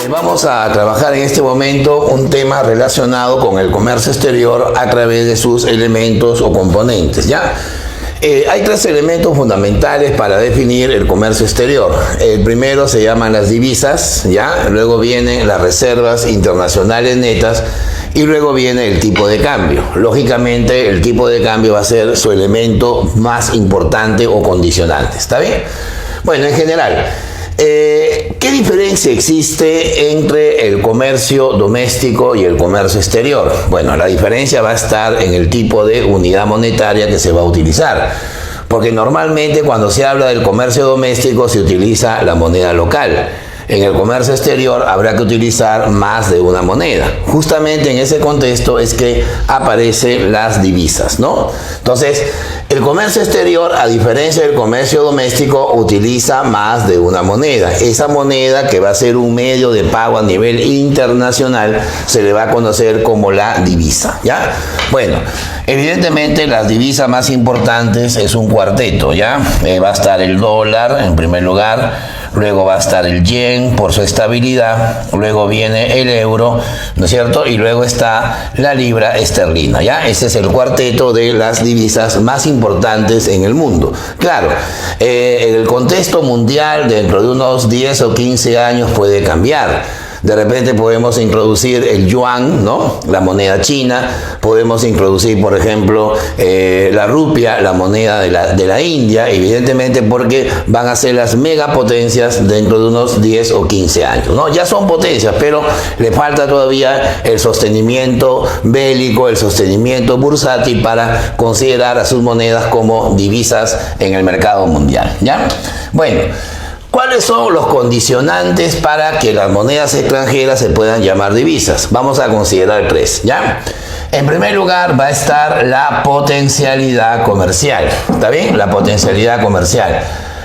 Vamos a trabajar en este momento un tema relacionado con el comercio exterior a través de sus elementos o componentes, ¿ya? Hay tres elementos fundamentales para definir el comercio exterior. El primero se llaman las divisas, ¿ya? Luego vienen las reservas internacionales netas y luego viene el tipo de cambio. Lógicamente, el tipo de cambio va a ser su elemento más importante o condicionante, ¿está bien? Bueno, en general, ¿qué diferencia existe entre el comercio doméstico y el comercio exterior? Bueno, la diferencia va a estar en el tipo de unidad monetaria que se va a utilizar. Porque normalmente cuando se habla del comercio doméstico se utiliza la moneda local. En el comercio exterior habrá que utilizar más de una moneda. Justamente en ese contexto es que aparecen las divisas, ¿no? Entonces, el comercio exterior, a diferencia del comercio doméstico, utiliza más de una moneda. Esa moneda, que va a ser un medio de pago a nivel internacional, se le va a conocer como la divisa, ¿ya? Bueno, evidentemente las divisas más importantes es un cuarteto, ¿ya? Va a estar el dólar en primer lugar. Luego va a estar el yen por su estabilidad, luego viene el euro, ¿no es cierto? Y luego está la libra esterlina, ¿ya? Ese es el cuarteto de las divisas más importantes en el mundo. Claro, en el contexto mundial dentro de unos 10 o 15 años puede cambiar. De repente podemos introducir el yuan, ¿no? La moneda china. Podemos introducir, por ejemplo, la rupia, la moneda de la India, evidentemente porque van a ser las megapotencias dentro de unos 10 o 15 años, ¿no? Ya son potencias, pero le falta todavía el sostenimiento bélico, el sostenimiento bursátil para considerar a sus monedas como divisas en el mercado mundial, ¿ya? Bueno, ¿cuáles son los condicionantes para que las monedas extranjeras se puedan llamar divisas? Vamos a considerar tres, ¿ya? En primer lugar va a estar la potencialidad comercial, ¿está bien? La potencialidad comercial.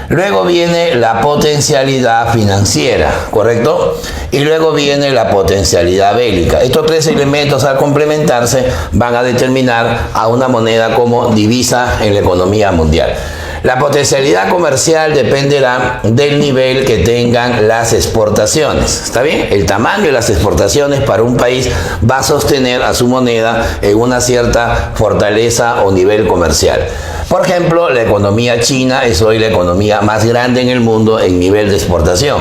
Luego viene la potencialidad financiera, ¿correcto? Y luego viene la potencialidad bélica. Estos tres elementos, al complementarse, van a determinar a una moneda como divisa en la economía mundial. La potencialidad comercial dependerá del nivel que tengan las exportaciones, ¿está bien? El tamaño de las exportaciones para un país va a sostener a su moneda en una cierta fortaleza o nivel comercial. Por ejemplo, la economía china es hoy la economía más grande en el mundo en nivel de exportación.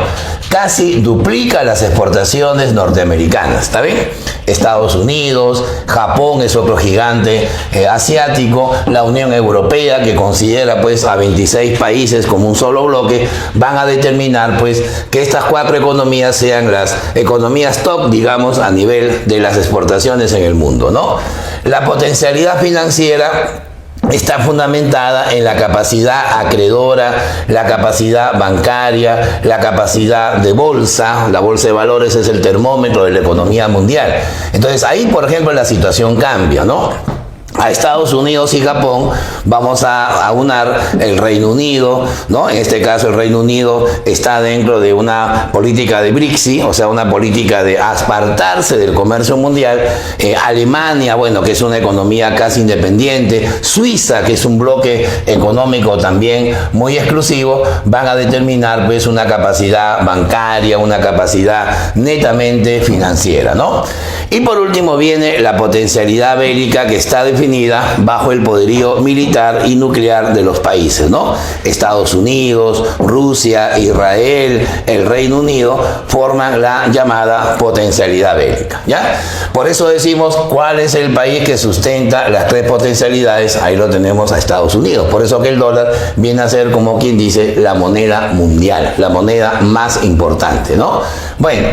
Casi duplica las exportaciones norteamericanas, ¿está bien? Estados Unidos, Japón es otro gigante asiático, la Unión Europea, que considera pues a 26 países como un solo bloque, van a determinar pues que estas cuatro economías sean las economías top, digamos, a nivel de las exportaciones en el mundo, ¿no? La potencialidad financiera está fundamentada en la capacidad acreedora, la capacidad bancaria, la capacidad de bolsa. La bolsa de valores es el termómetro de la economía mundial. Entonces ahí, por ejemplo, la situación cambia, ¿no? A Estados Unidos y Japón vamos a aunar el Reino Unido, ¿no? En este caso el Reino Unido está dentro de una política de Brexit, o sea, una política de apartarse del comercio mundial. Alemania, bueno, que es una economía casi independiente. Suiza, que es un bloque económico también muy exclusivo, van a determinar pues una capacidad bancaria, una capacidad netamente financiera, ¿no? Y por último viene la potencialidad bélica, que está definida bajo el poderío militar y nuclear de los países, ¿no? Estados Unidos, Rusia, Israel, el Reino Unido forman la llamada potencialidad bélica, ¿ya? Por eso decimos cuál es el país que sustenta las tres potencialidades. Ahí lo tenemos a Estados Unidos. Por eso que el dólar viene a ser, como quien dice, la moneda mundial, la moneda más importante, ¿no? Bueno,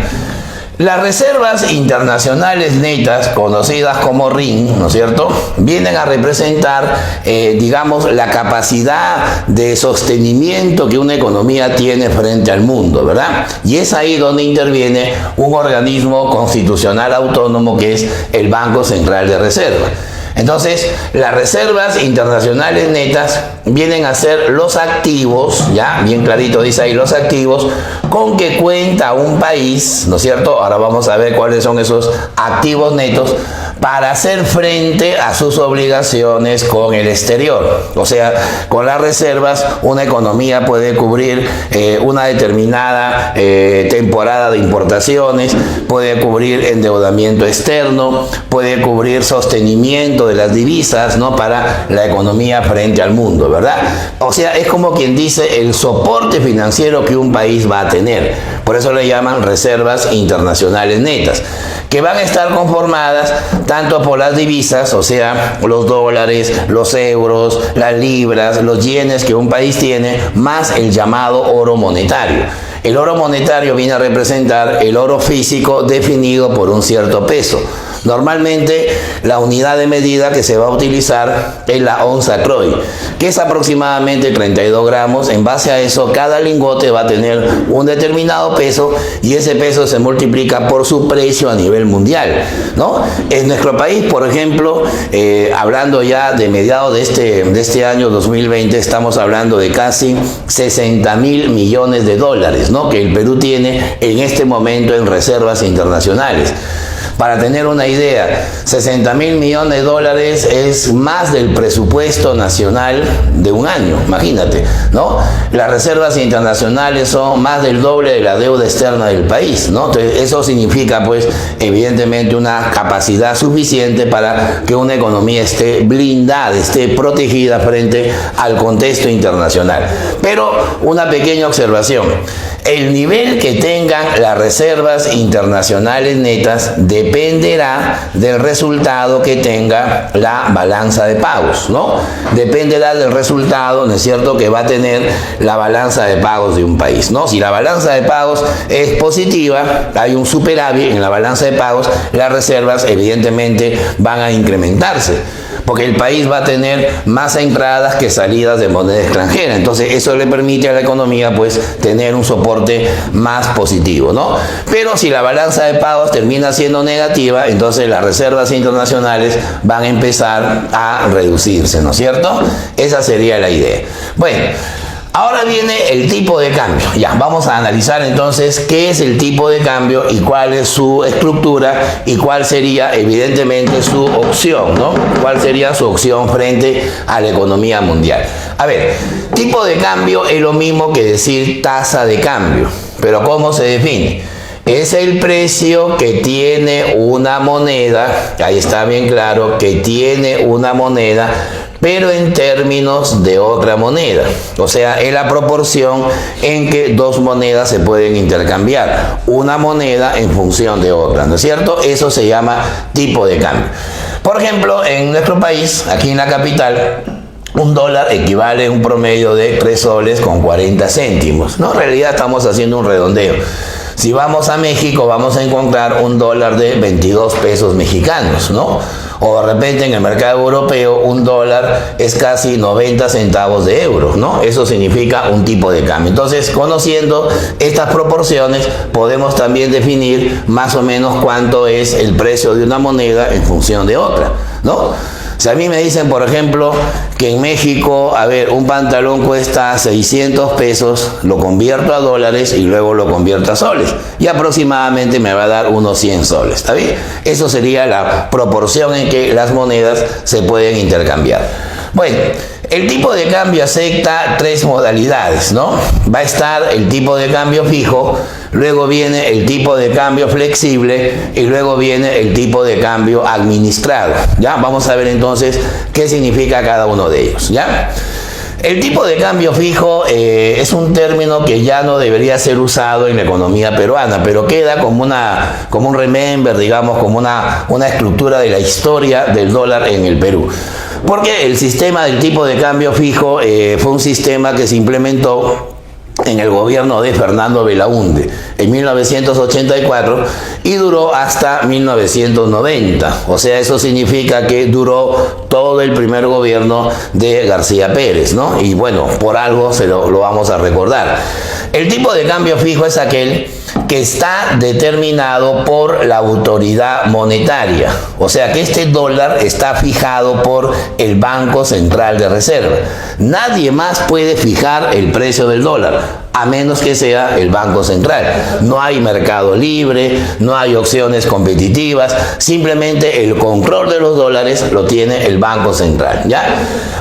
las reservas internacionales netas, conocidas como RIN, ¿no es cierto?, vienen a representar, digamos, la capacidad de sostenimiento que una economía tiene frente al mundo, ¿verdad? Y es ahí donde interviene un organismo constitucional autónomo que es el Banco Central de Reserva. Entonces, las reservas internacionales netas vienen a ser los activos, ya, bien clarito dice ahí, los activos con que cuenta un país, ¿no es cierto? Ahora vamos a ver cuáles son esos activos netos para hacer frente a sus obligaciones con el exterior. O sea, con las reservas una economía puede cubrir una determinada temporada de importaciones, puede cubrir endeudamiento externo, puede cubrir sostenimiento de las divisas, ¿no?, para la economía frente al mundo, ¿verdad? O sea, es como quien dice el soporte financiero que un país va a tener. Por eso le llaman reservas internacionales netas, que van a estar conformadas tanto por las divisas, o sea, los dólares, los euros, las libras, los yenes que un país tiene, más el llamado oro monetario. El oro monetario viene a representar el oro físico definido por un cierto peso. Normalmente la unidad de medida que se va a utilizar es la onza Croy, que es aproximadamente 32 gramos. En base a eso, cada lingote va a tener un determinado peso y ese peso se multiplica por su precio a nivel mundial, ¿no? En nuestro país, por ejemplo, hablando ya de mediados de este año 2020, estamos hablando de casi 60.000 millones de dólares, ¿no?, que el Perú tiene en este momento en reservas internacionales. Para tener una idea, 60.000 millones de dólares es más del presupuesto nacional de un año, imagínate, ¿no? Las reservas internacionales son más del doble de la deuda externa del país, ¿no? Entonces, eso significa, pues, evidentemente una capacidad suficiente para que una economía esté blindada, esté protegida frente al contexto internacional. Pero una pequeña observación. El nivel que tengan las reservas internacionales netas dependerá del resultado que tenga la balanza de pagos, ¿no? Dependerá del resultado, ¿no es cierto?, que va a tener la balanza de pagos de un país, ¿no? Si la balanza de pagos es positiva, hay un superávit en la balanza de pagos, las reservas evidentemente van a incrementarse, porque el país va a tener más entradas que salidas de moneda extranjera. Entonces eso le permite a la economía, pues, tener un soporte más positivo, ¿no? Pero si la balanza de pagos termina siendo negativa, entonces las reservas internacionales van a empezar a reducirse, ¿no es cierto? Esa sería la idea. Bueno, ahora viene el tipo de cambio. Ya, vamos a analizar entonces qué es el tipo de cambio y cuál es su estructura y cuál sería evidentemente su opción, ¿no? ¿Cuál sería su opción frente a la economía mundial? A ver, tipo de cambio es lo mismo que decir tasa de cambio, pero ¿cómo se define? Es el precio que tiene una moneda, ahí está bien claro, que tiene una moneda, pero en términos de otra moneda. O sea, es la proporción en que dos monedas se pueden intercambiar, una moneda en función de otra, ¿no es cierto? Eso se llama tipo de cambio. Por ejemplo, en nuestro país, aquí en la capital, un dólar equivale a un promedio de 3 soles con 40 céntimos, ¿no? En realidad estamos haciendo un redondeo. Si vamos a México, vamos a encontrar un dólar de 22 pesos mexicanos, ¿no? O de repente en el mercado europeo un dólar es casi 90 centavos de euro, ¿no? Eso significa un tipo de cambio. Entonces, conociendo estas proporciones, podemos también definir más o menos cuánto es el precio de una moneda en función de otra, ¿no? Si a mí me dicen, por ejemplo, que en México, a ver, un pantalón cuesta 600 pesos, lo convierto a dólares y luego lo convierto a soles. Y aproximadamente me va a dar unos 100 soles, ¿está bien? Eso sería la proporción en que las monedas se pueden intercambiar. Bueno, el tipo de cambio acepta 3 modalidades, ¿no? Va a estar el tipo de cambio fijo, luego viene el tipo de cambio flexible y luego viene el tipo de cambio administrado. ¿Ya? Vamos a ver entonces qué significa cada uno de ellos, ¿ya? El tipo de cambio fijo es un término que ya no debería ser usado en la economía peruana, pero queda como un remember, digamos, como una estructura de la historia del dólar en el Perú. Porque el sistema del tipo de cambio fijo fue un sistema que se implementó en el gobierno de Fernando Belaúnde en 1984 y duró hasta 1990. O sea, eso significa que duró todo el primer gobierno de García Pérez, ¿no? Y bueno, por algo lo vamos a recordar. El tipo de cambio fijo es aquel que está determinado por la autoridad monetaria. O sea que este dólar está fijado por el Banco Central de Reserva. Nadie más puede fijar el precio del dólar. a menos que sea el Banco Central. No hay mercado libre, no hay opciones competitivas, simplemente el control de los dólares lo tiene el Banco Central, ¿ya?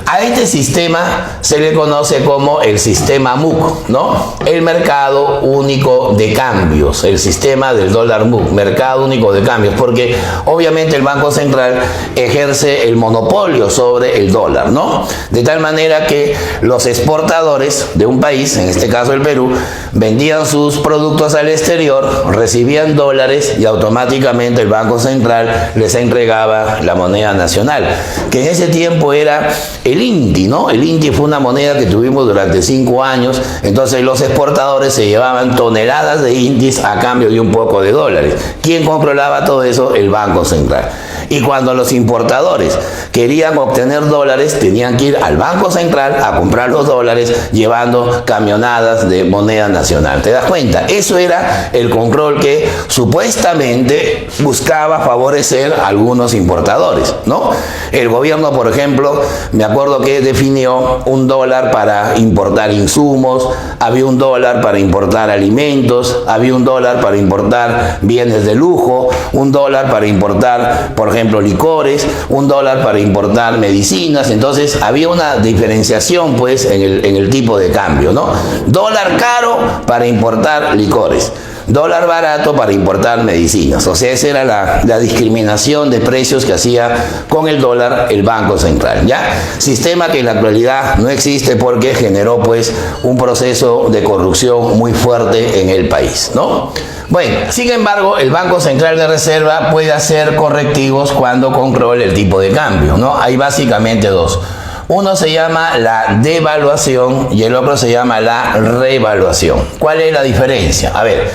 A este sistema se le conoce como el sistema MUC, ¿no? El mercado único de cambios, el sistema del dólar MUC, mercado único de cambios, porque obviamente el Banco Central ejerce el monopolio sobre el dólar, ¿no? De tal manera que los exportadores de un país, en este caso el Perú, vendían sus productos al exterior, recibían dólares y automáticamente el Banco Central les entregaba la moneda nacional, que en ese tiempo era el INTI, ¿no? El INTI fue una moneda que tuvimos durante 5 años, entonces los exportadores se llevaban toneladas de INTIs a cambio de un poco de dólares. ¿Quién controlaba todo eso? El Banco Central. Y cuando los importadores querían obtener dólares, tenían que ir al Banco Central a comprar los dólares llevando camionadas de moneda nacional. ¿Te das cuenta? Eso era el control que supuestamente buscaba favorecer a algunos importadores, ¿no? El gobierno, por ejemplo, me acuerdo que definió un dólar para importar insumos, había un dólar para importar alimentos, había un dólar para importar bienes de lujo, un dólar para importar, por ejemplo, licores, un dólar para importar medicinas. Entonces había una diferenciación pues en el tipo de cambio, ¿no? Dólar caro para importar licores, dólar barato para importar medicinas. O sea, esa era la discriminación de precios que hacía con el dólar el Banco Central, ¿ya? Sistema que en la actualidad no existe porque generó pues un proceso de corrupción muy fuerte en el país, ¿no? Bueno, sin embargo, el Banco Central de Reserva puede hacer correctivos cuando controla el tipo de cambio, ¿no? Hay básicamente dos. Uno se llama la devaluación y el otro se llama la revaluación. ¿Cuál es la diferencia? A ver,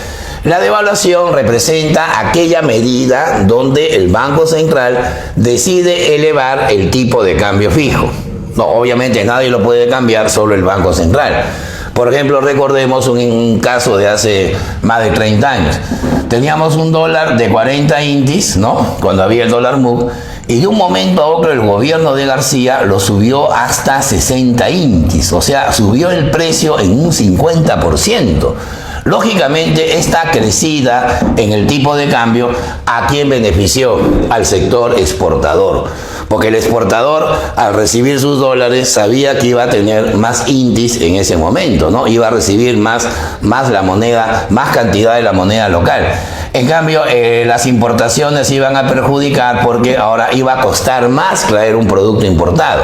la devaluación representa aquella medida donde el Banco Central decide elevar el tipo de cambio fijo. No, obviamente nadie lo puede cambiar, solo el Banco Central. Por ejemplo, recordemos un caso de hace más de 30 años. Teníamos un dólar de 40 INTIs, ¿no? Cuando había el dólar MUC, y de un momento a otro el gobierno de García lo subió hasta 60 INTIs, o sea, subió el precio en un 50%. Lógicamente, esta crecida en el tipo de cambio, ¿a quién benefició? Al sector exportador. Porque el exportador, al recibir sus dólares, sabía que iba a tener más INTIs en ese momento, ¿no? Iba a recibir más la moneda, más cantidad de la moneda local. En cambio, las importaciones iban a perjudicar porque ahora iba a costar más traer un producto importado.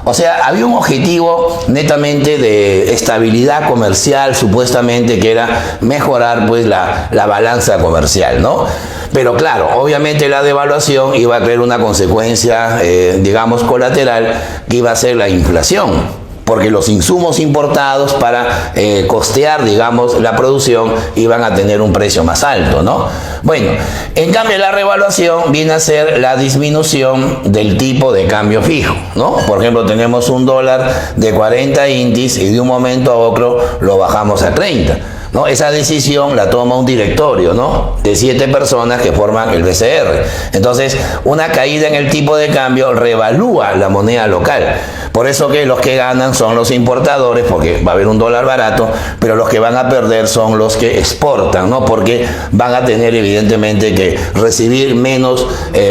O sea, había un objetivo netamente de estabilidad comercial, supuestamente, que era mejorar pues la balanza comercial, ¿no? Pero claro, obviamente la devaluación iba a traer una consecuencia, digamos, colateral, que iba a ser la inflación. Porque los insumos importados para costear, digamos, la producción iban a tener un precio más alto, ¿no? Bueno, en cambio la revaluación viene a ser la disminución del tipo de cambio fijo, ¿no? Por ejemplo, tenemos un dólar de 40 INTIs y de un momento a otro lo bajamos a 30. ¿No? Esa decisión la toma un directorio, ¿no? De 7 personas que forman el BCR. Entonces, una caída en el tipo de cambio revalúa la moneda local. Por eso que los que ganan son los importadores, porque va a haber un dólar barato, pero los que van a perder son los que exportan, ¿no? Porque van a tener evidentemente que recibir menos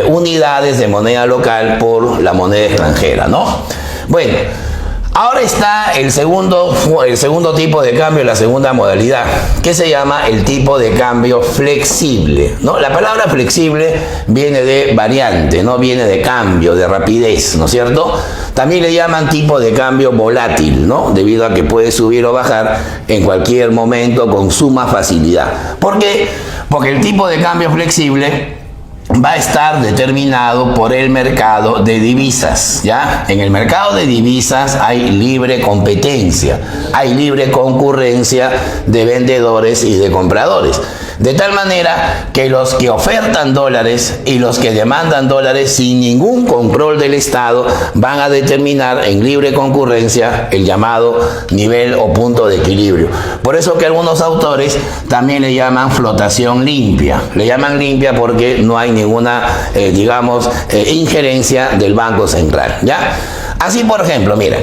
unidades de moneda local por la moneda extranjera, ¿no? Bueno, ahora está el segundo tipo de cambio, la segunda modalidad, que se llama el tipo de cambio flexible, ¿no? La palabra flexible viene de variante, ¿no? Viene de cambio, de rapidez, ¿no es cierto? También le llaman tipo de cambio volátil, ¿no? Debido a que puede subir o bajar en cualquier momento con suma facilidad. ¿Por qué? Porque el tipo de cambio flexible va a estar determinado por el mercado de divisas, ¿ya? En el mercado de divisas hay libre competencia, hay libre concurrencia de vendedores y de compradores. De tal manera que los que ofertan dólares y los que demandan dólares sin ningún control del Estado van a determinar en libre concurrencia el llamado nivel o punto de equilibrio. Por eso que algunos autores también le llaman flotación limpia. Le llaman limpia porque no hay ninguna, digamos, injerencia del Banco Central, ¿ya? Así, por ejemplo, mira,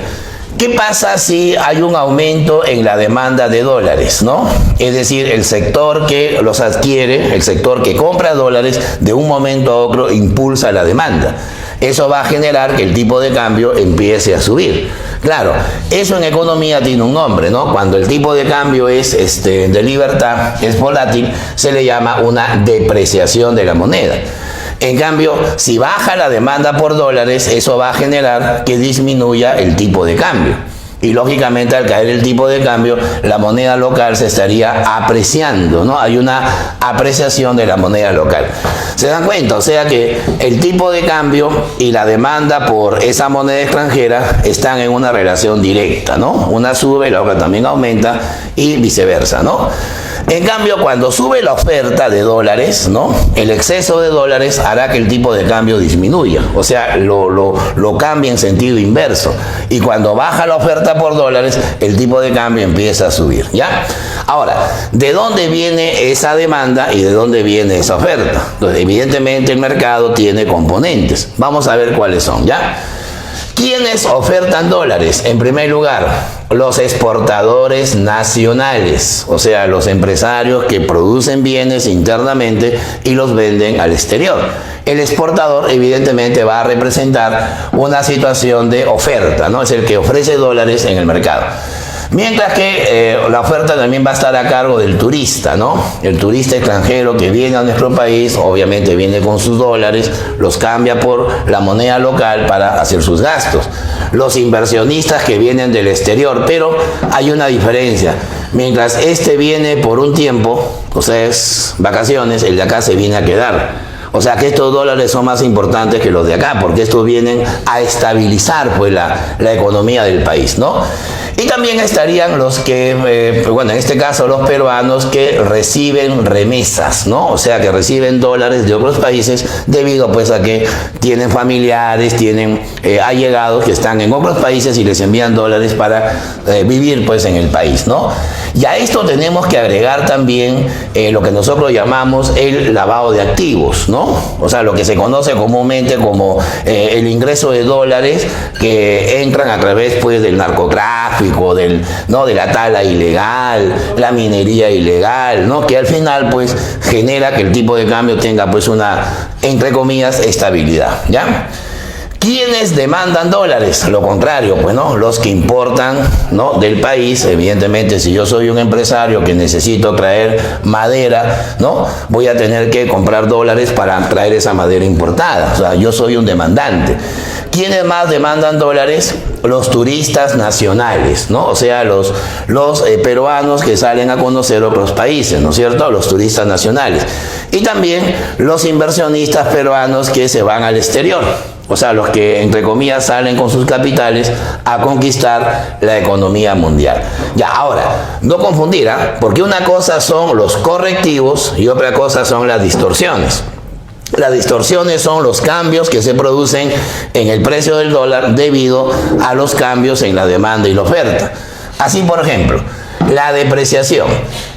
¿Qué pasa si hay un aumento en la demanda de dólares, ¿no? Es decir, el sector que los adquiere, el sector que compra dólares, de un momento a otro impulsa la demanda. Eso va a generar que el tipo de cambio empiece a subir. Claro, eso en economía tiene un nombre, ¿no? Cuando el tipo de cambio es de libertad, es volátil, se le llama una depreciación de la moneda. En cambio, si baja la demanda por dólares, eso va a generar que disminuya el tipo de cambio. Y lógicamente al caer el tipo de cambio, la moneda local se estaría apreciando, ¿no? Hay una apreciación de la moneda local. ¿Se dan cuenta? O sea que el tipo de cambio y la demanda por esa moneda extranjera están en una relación directa, ¿no? Una sube, la otra también aumenta y viceversa, ¿no? En cambio, cuando sube la oferta de dólares, ¿no? El exceso de dólares hará que el tipo de cambio disminuya, o sea, lo cambia en sentido inverso. Y cuando baja la oferta por dólares, el tipo de cambio empieza a subir, ¿ya? Ahora, ¿de dónde viene esa demanda y de dónde viene esa oferta? Entonces, evidentemente el mercado tiene componentes. Vamos a ver cuáles son, ¿ya? ¿Quiénes ofertan dólares? En primer lugar, los exportadores nacionales, o sea, los empresarios que producen bienes internamente y los venden al exterior. El exportador evidentemente va a representar una situación de oferta, ¿no? Es el que ofrece dólares en el mercado. Mientras que la oferta también va a estar a cargo del turista, ¿no? El turista extranjero que viene a nuestro país, obviamente viene con sus dólares, los cambia por la moneda local para hacer sus gastos. Los inversionistas que vienen del exterior, pero hay una diferencia. Mientras este viene por un tiempo, o sea, es vacaciones, el de acá se viene a quedar. O sea que estos dólares son más importantes que los de acá, porque estos vienen a estabilizar pues la economía del país, ¿no? Y también estarían los que, bueno, en este caso los peruanos que reciben remesas, ¿no? O sea, que reciben dólares de otros países debido pues a que tienen familiares, tienen allegados que están en otros países y les envían dólares para vivir pues en el país, ¿no? Y a esto tenemos que agregar también lo que nosotros llamamos el lavado de activos, ¿no? O sea, lo que se conoce comúnmente como el ingreso de dólares que entran a través pues del narcotráfico, ¿no? De la tala ilegal, la minería ilegal, ¿no? Que al final pues genera que el tipo de cambio tenga pues una, entre comillas, estabilidad, ¿ya? ¿Quiénes demandan dólares? Lo contrario, pues, ¿no? Los que importan, ¿no? Del país. Evidentemente, si yo soy un empresario que necesito traer madera, ¿no? Voy a tener que comprar dólares para traer esa madera importada. O sea, yo soy un demandante. ¿Quiénes más demandan dólares? Los turistas nacionales, ¿no? O sea, los peruanos que salen a conocer otros países, ¿no es cierto? Los turistas nacionales. Y también los inversionistas peruanos que se van al exterior. O sea, los que, entre comillas, salen con sus capitales a conquistar la economía mundial. Ya, ahora, no confundir, porque una cosa son los correctivos y otra cosa son las distorsiones. Las distorsiones son los cambios que se producen en el precio del dólar debido a los cambios en la demanda y la oferta. Así, por ejemplo, la depreciación.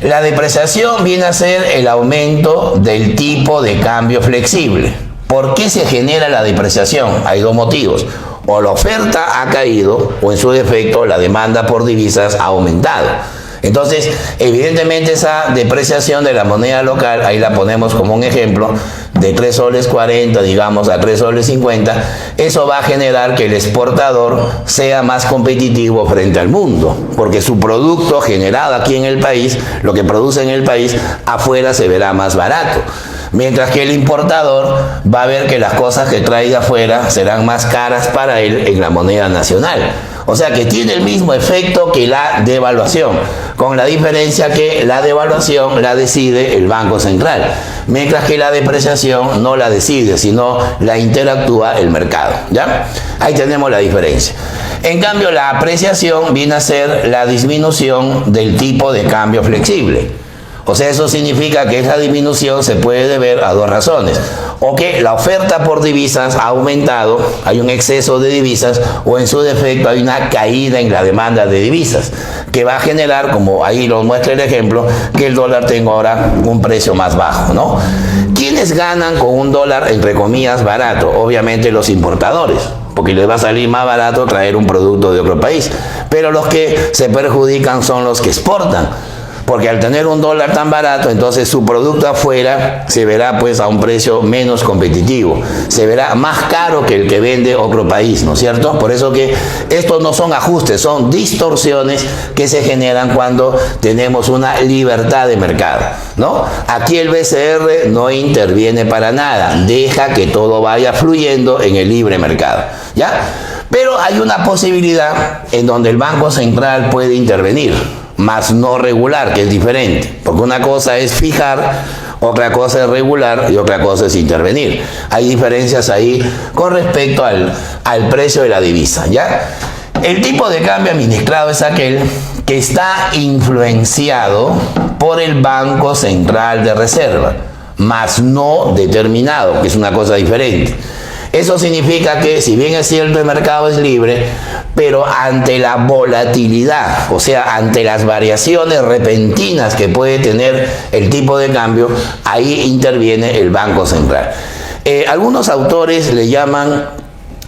La depreciación viene a ser el aumento del tipo de cambio flexible. ¿Por qué se genera la depreciación? Hay dos motivos. O la oferta ha caído o en su defecto la demanda por divisas ha aumentado. Entonces, evidentemente esa depreciación de la moneda local, ahí la ponemos como un ejemplo, de 3 soles 40, digamos, a 3 soles 50, eso va a generar que el exportador sea más competitivo frente al mundo, porque su producto generado aquí en el país, lo que produce en el país, afuera se verá más barato. Mientras que el importador va a ver que las cosas que trae de afuera serán más caras para él en la moneda nacional. O sea que tiene el mismo efecto que la devaluación, con la diferencia que la devaluación la decide el Banco Central, mientras que la depreciación no la decide, sino la interactúa el mercado, ¿ya? Ahí tenemos la diferencia. En cambio, la apreciación viene a ser la disminución del tipo de cambio flexible. O sea, eso significa que esa disminución se puede deber a dos razones. O que la oferta por divisas ha aumentado, hay un exceso de divisas, o en su defecto hay una caída en la demanda de divisas, que va a generar, como ahí lo muestra el ejemplo, que el dólar tenga ahora un precio más bajo, ¿no? ¿Quiénes ganan con un dólar, entre comillas, barato? Obviamente los importadores. porque les va a salir más barato traer un producto de otro país. Pero los que se perjudican son los que exportan, porque al tener un dólar tan barato, entonces su producto afuera se verá pues a un precio menos competitivo, se verá más caro que el que vende otro país, ¿no es cierto? Por eso que estos no son ajustes, son distorsiones que se generan cuando tenemos una libertad de mercado, ¿no? Aquí el BCR no interviene para nada, deja que todo vaya fluyendo en el libre mercado, ¿ya? Pero hay una posibilidad en donde el Banco Central puede intervenir, más no regular, que es diferente, porque una cosa es fijar, otra cosa es regular y otra cosa es intervenir. Hay diferencias ahí con respecto al precio de la divisa, ¿ya? El tipo de cambio administrado es aquel que está influenciado por el Banco Central de Reserva, más no determinado, que es una cosa diferente. Eso significa que, si bien es cierto el mercado es libre, pero ante la volatilidad, o sea, ante las variaciones repentinas que puede tener el tipo de cambio, ahí interviene el Banco Central. Algunos autores le llaman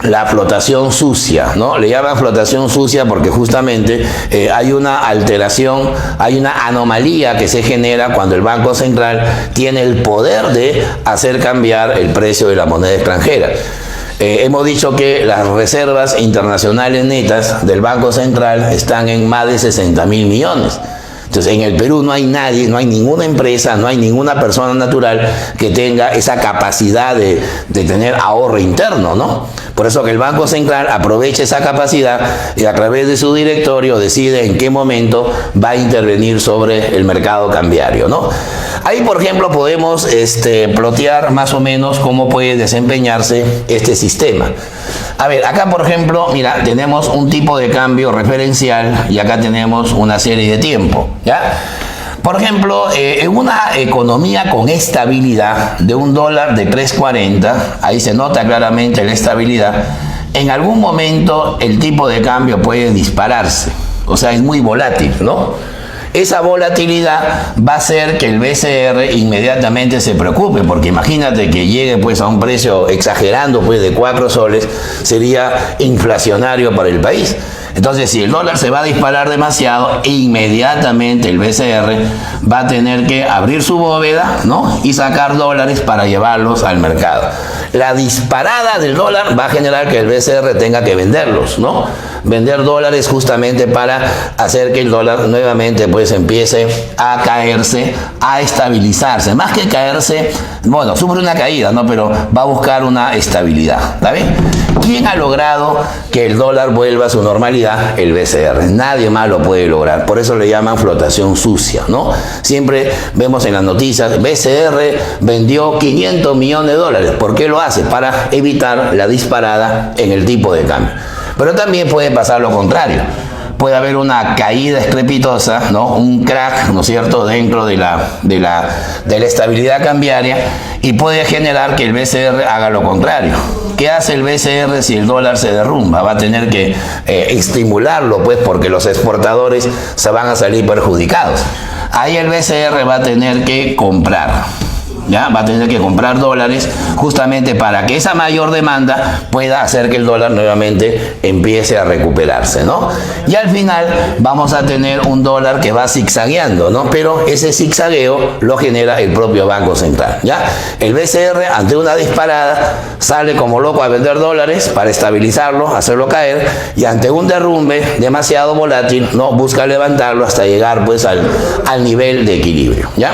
la flotación sucia, ¿no? Le llaman flotación sucia porque justamente hay una alteración, hay una anomalía que se genera cuando el Banco Central tiene el poder de hacer cambiar el precio de la moneda extranjera. Hemos dicho que las reservas internacionales netas del Banco Central están en más de 60.000 millones. Entonces, en el Perú no hay nadie, no hay ninguna empresa, no hay ninguna persona natural que tenga esa capacidad de tener ahorro interno, ¿no? Por eso que el Banco Central aprovecha esa capacidad y a través de su directorio decide en qué momento va a intervenir sobre el mercado cambiario, ¿no? Ahí, por ejemplo, podemos plotear más o menos cómo puede desempeñarse este sistema. A ver, acá, por ejemplo, mira, tenemos un tipo de cambio referencial y acá tenemos una serie de tiempo, ¿ya? Por ejemplo, en una economía con estabilidad de un dólar de 3.40, ahí se nota claramente la estabilidad, en algún momento el tipo de cambio puede dispararse, o sea, es muy volátil, ¿no? Esa volatilidad va a hacer que el BCR inmediatamente se preocupe, porque imagínate que llegue pues a un precio exagerando pues de 4 soles, sería inflacionario para el país. Entonces, si el dólar se va a disparar demasiado, inmediatamente el BCR va a tener que abrir su bóveda, ¿no? Y sacar dólares para llevarlos al mercado. La disparada del dólar va a generar que el BCR tenga que venderlos, ¿no? Vender dólares justamente para hacer que el dólar nuevamente pues empiece a caerse, a estabilizarse. Más que caerse, bueno, sufre una caída, ¿no? Pero va a buscar una estabilidad, ¿está bien? ¿Quién ha logrado que el dólar vuelva a su normalidad? El BCR. Nadie más lo puede lograr. Por eso le llaman flotación sucia, ¿no? Siempre vemos en las noticias, BCR vendió 500 millones de dólares. ¿Por qué lo hace? Para evitar la disparada en el tipo de cambio. Pero también puede pasar lo contrario. Puede haber una caída estrepitosa, ¿no? Un crack, ¿no es cierto?, dentro de la estabilidad cambiaria, y puede generar que el BCR haga lo contrario. ¿Qué hace el BCR si el dólar se derrumba? Va a tener que estimularlo, pues, porque los exportadores se van a salir perjudicados. Ahí el BCR va a tener que comprar. ¿Ya? Va a tener que comprar dólares justamente para que esa mayor demanda pueda hacer que el dólar nuevamente empiece a recuperarse, ¿no? Y al final vamos a tener un dólar que va zigzagueando, ¿no? Pero ese zigzagueo lo genera el propio Banco Central, ¿ya? El BCR, ante una disparada, sale como loco a vender dólares para estabilizarlo, hacerlo caer, y ante un derrumbe demasiado volátil, ¿no? Busca levantarlo hasta llegar pues al nivel de equilibrio, ¿ya?